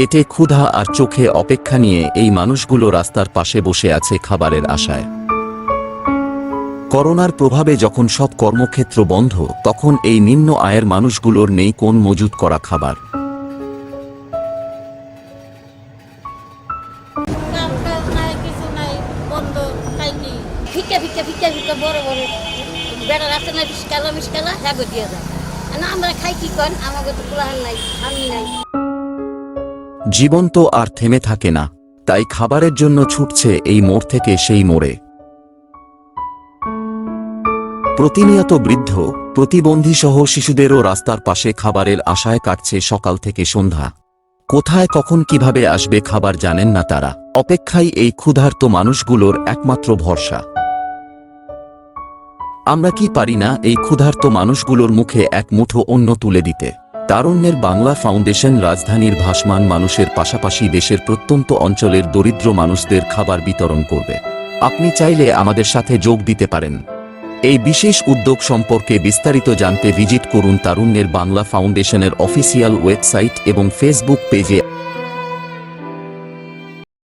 পেটে ক্ষুধা আর চোখে অপেক্ষা নিয়ে এই মানুষগুলো রাস্তার পাশে বসে আছে খাবারের আশায়। করোনার প্রভাবে যখন সব কর্মক্ষেত্র বন্ধ, তখন এই নিম্ন আয়ের মানুষগুলোর নেই কোন মজুত করা খাবার। জীবন তো আর থেমে থাকে না, তাই খাবারের জন্য ছুটছে এই মোড় থেকে সেই মোড়ে। প্রতিনিয়ত বৃদ্ধ, প্রতিবন্ধী সহ শিশুদেরও রাস্তার পাশে খাবারের আশায় কাটছে সকাল থেকে সন্ধ্যা। কোথায় কখন কিভাবে আসবে খাবার জানেন না তারা, অপেক্ষাই এই ক্ষুধার্ত মানুষগুলোর একমাত্র ভরসা। আমরা কি পারি না এই ক্ষুধার্ত মানুষগুলোর মুখে এক মুঠো অন্ন তুলে দিতে? তারুণ্যের বাংলা ফাউন্ডেশন রাজধানীর ভাসমান মানুষের পাশাপাশি দেশের প্রত্যন্ত অঞ্চলের দরিদ্র মানুষদের খাবার বিতরণ করবে। আপনি চাইলে আমাদের সাথে যোগ দিতে পারেন। এই বিশেষ উদ্যোগ সম্পর্কে বিস্তারিত জানতে ভিজিট করুন তারুণ্যের বাংলা ফাউন্ডেশনের অফিসিয়াল ওয়েবসাইট এবং ফেসবুক পেজে।